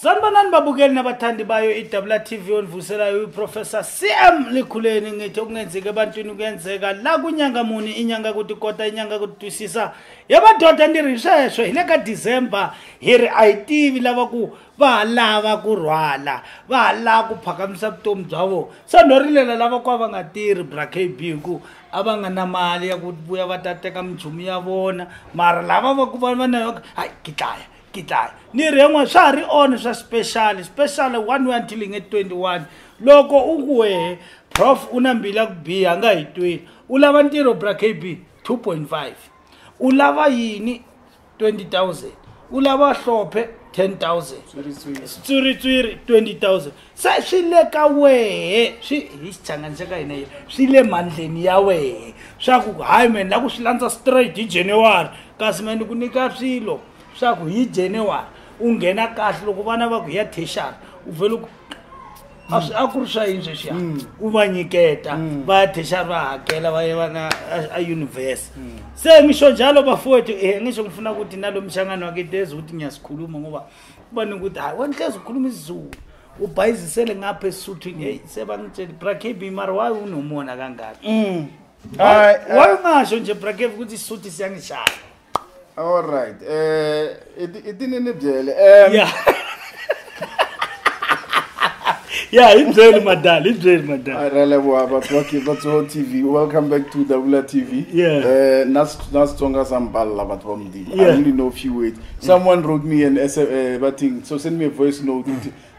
Sanibonani babukeli nabathandi bayo iWTV onivuselayo uProfessor CM Likhuleni ngithi okungenzeka ebantwini kuyenzeka la kunyanga muni inyanga kuthi kodwa inyanga kutwisisa yabadoda ndirisheshwe ile ka December here ITV lava ku va lava ku rhwala va la ku phakamisa vutomi byavo sanorilela lava kwa va nga tirhi brakb ku ava nga na mali ya ku vuya va ta teka minchumu ya vona mara lava va ku va na hayi kitaya ni ren'wa swa ri on swa special 1 until 21 loko unguwe prof una mbila ku biha nga hi 20 ulava ntiro brakb 2.5 ulava yini 20,000 ulava hlophe 10,000 tsuri 20,000 sa swile ka wehe swi hichanganyisa ka hina swile mandleni ya wehe swa ku hayi man la ku swilandza straight hi January kasi man ku nyika swilo swa ku hi January ungena kahle loko vana va ku ya thexara u vele ku a ku ri swa yini sweswiya u va nyiketa va thexara va hakela va ya na a university se ngisho njalo bafowethu ngisho ngifuna ukuthi nalo mshangano wake deze ukuthi ngiyasikhuluma ngoba ubani ukuthi hayi wenhlezi ukhuluma isiZulu ubhayizisele ngapha esuthini sebangitshela brakb mara wayi unomona kangaka wayi ngasho nje brakb ukuthi isuthu siyangishaya. All right. It didn't byele. Yeah, it's very madal. I really about working but TV. Welcome back to WTV. Yeah. Not stronger Ambandla but I only know a few words. Someone wrote me an essay so send me a voice note.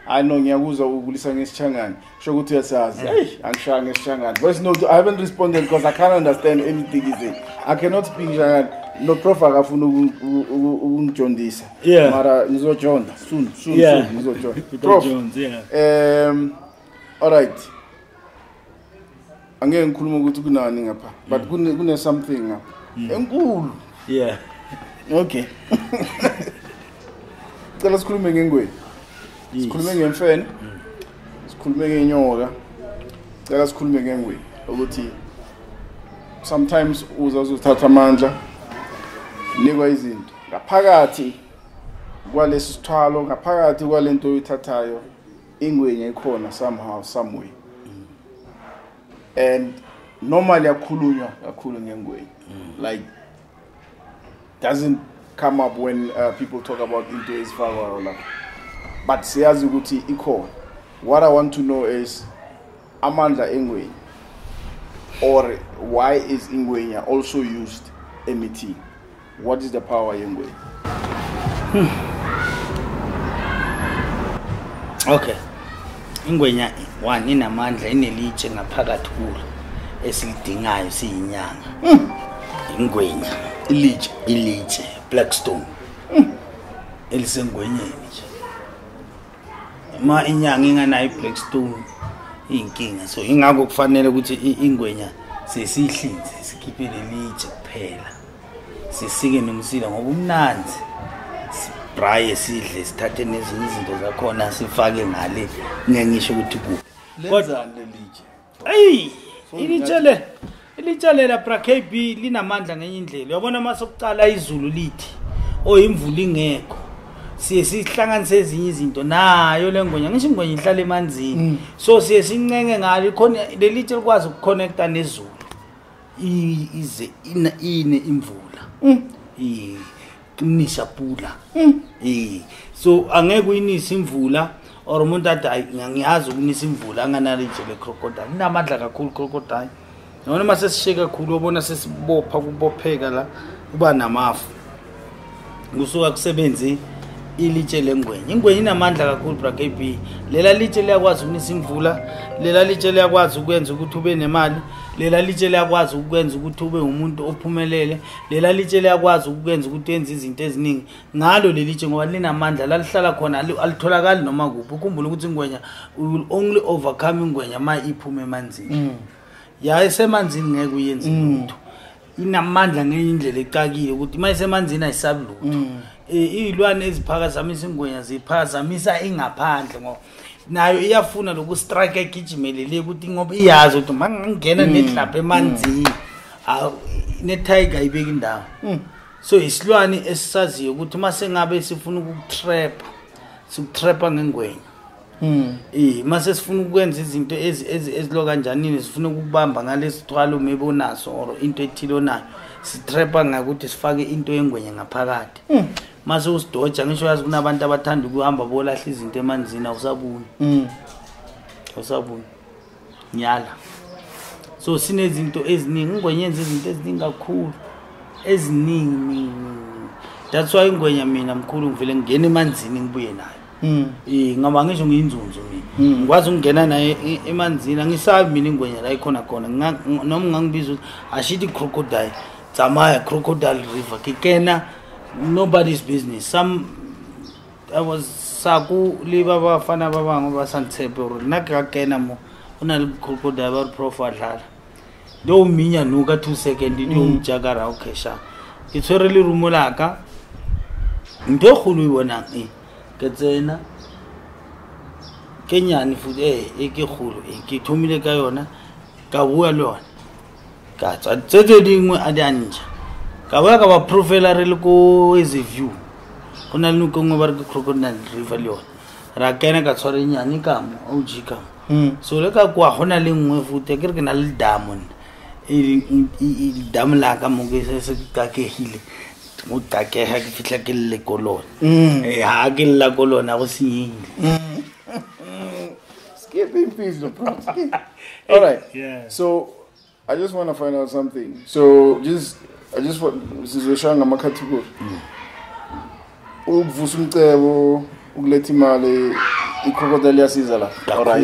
I know ngiyakuza ukulisa ngesishangani. Sho ukuthi yasazi. Angishaya ngesishangani. Voice note I haven't responded because I can't understand anything he said. I cannot speak Shangani. No prof akafuna ukungijondisa mara ngizojonda soon ngizojonda prof all right angeke ngikhuluma ukuthi kunani ngapha but kune something ngapha enkulu okay cela sikhulume ngengweni sikhulume ngemfene sikhulume ngenyoka cela sikhulume ngengweni ukuthi sometimes uzothatha amandla nikwa izinto ngaphakathi kwalesi sithwalo ngaphakathi kwalento oyithathayo ingwenya ikhona somehow somewhere and normally yakhulunywa kakhulu ngengwenya like doesn't come up when people talk about into ezifakwa la but siyazi ukuthi ikhona. What I want to know is amandla engwenya or why is ingwenya also used MET? What is the power engwenya? Okay. Ingwenya one inamandla inelitshe ngaphakathi kulo esilidingayo siyinyanga. Ingwenya ilitshe blackstone. Elisengwenyeni nje. Ma inyanga inganayo blackstone inkinga so ingakho kufanele ukuthi ingwenya sesihlinze sikhiphe lelitshe kuphela. Sisike nomsila ngoba umnanzi sibraye sidle sithathe nezinye izinto zakhona sifake ngale ngengisho ukuthi ku kodwa lelitshe ilitshe la brakb linamandla ngenye indlela uyabona masokucala izulu lithi imvula ingekho siye sihlanganise ezinye izinto nayo lengwenya ngisho ingwenya ihlala emanzini so siye sincenge ngalo khona lelitshe likwazi ukuconnecta nezulu ize ine imvula kunisa pula so angeke uyinisa imvula or umuntu athi ngiyazi ukunisa imvula anganalo nje le crocodile inamandla kakhulu crocodile noma mase sisheka kakhulu ubona sesibopha kubopheka la kuba namafu kusuka kusebenze ilitshe lengwenya ingwenya inamandla kakhulu brakb lela litshe liyakwazi ukunisa imvula lela litshe liyakwazi ukwenza ukuthi ube nemali lela litshe liyakwazi ukwenza ukuthi ube umuntu ophumelele lela litshe liyakwazi ukwenza ukuthi enze izinto eziningi ngalo lelitshe ngoba linamandla lalihlala khona alitholakali noma kuphi ukhumbula ukuthi ingwenya will only overcome ingwenya ma iphume emanzini ya esemanzini ngeke uyenze lutho inamandla ngenye indlela ecakile ukuthi ma esemanzini ayisabi lutho izilwane eziphakazamisa ingwenya ziphazamisa ingaphandle ngoba nayo iyafuna lokhu strike egijimelele ukuthi ngoba iyazi ukuthi mangingena nehlapha emanzini ne tiger ibeka indawo so isilwane esisaziyo ukuthi mase ngabe sifuna ukutrap sikutrapha ngengwenya mase sifuna ukwenza izinto ezilo kanjanini sifuna ukubamba ngalesithwalo maybe onaso or into ethile onayo sitrapha ngakuthi sifake into yengwenya ngaphakathi mase usidoja ngisho yazi kunabantu abathanda ukuhamba bolahla izinto emanzini awusabuni nyala so sinezinto eziningi ingwenya yenza izinto eziningi kakhulu eziningi that's why ingwenya mina mkhulu ngivele ngene emanzini ngibuye nayo ngaba ngisho ngiyinzunzu mina ngikwazi ukungena naye emanzini angisabi mina ingwenya la ikhona khona noma ngangibiza ashithi crocodile tsamaya crocodile river kikena nobody's business I was saku liba bafana babango basantshepe or nakakena mo una crocodile ba UPROF adlala do minya nuka 2 seconds ndi umjakara okay sha itshwere le rumo laka ntho khulu ibona ke tsena kenyane futhi ke khulu ke thomile ka yona ka bua le yona ka tse dingwe a di anja ka ba ka ba profile re le ko as a view ona le nokongwe ba re ke crocodile river le yona ra kena ka tshware nyane ka mo o jika so le ka kwa hona le nngwe futhi ke re ke na le diamond dam la ka mo ke se ka ke hile mo takeha ke fitla ke le kolona ha ke la kolona go senyile skipping piece no problem. All right, yeah, so I just want to find out something. So I just want sizoshanga amacategory ukuvusa umcebo ukuletha imali icrocodile yasiza la ora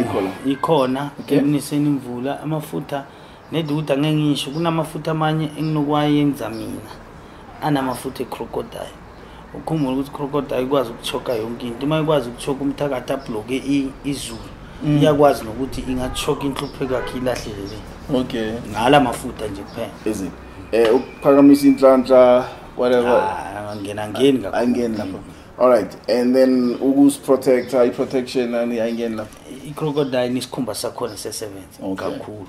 ikhona ngeniseni imvula amafutha neduta ngengisho kunamafutha amanye enginokwayenza mina anamafutha ecrocodile ukhumula ukuthi crocodile ikwazi ukuchoka yonke into mayikwazi ukuchoka umthakatha bloke izulu iyakwazi nokuthi ingachoka inhlupheko yakhe ilahlelele okay ngala mafutha nje kuphela is it ukuphakamisa inhlanhla whatever angena lapho. All right, and then ugus protect eye protection and ayingeni lapho icrocodile isikhumba sakhona sesebenza kakhulu.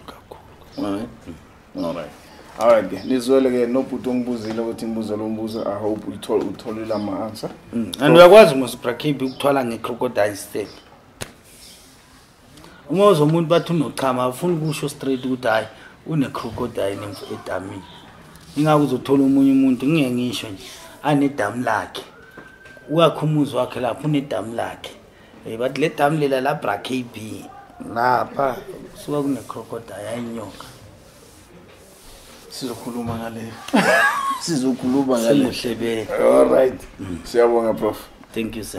All right ke nizwele ke nobhuti ongibuzile ukuthi ngibuze lo mbuzo I hope utholile ama answer and uyakwazi ngosibrakhibi ukuthwala ngecrocodile instead uma uzomuntu bathi unochama afuna ukusho straight ukuthi hayi une crocodile edamini ingabe uzothola umunye umuntu ngeke ngisho nje anedamu lakhe uyakhumuza wakhe lapho unedamu lakhe bathi le damu lela la brakhibi lapha suka kune crocodile ayinyoka sizokhuluma ngale sizokhuluma ngale. All right, siyabonga prof. Thank you sir.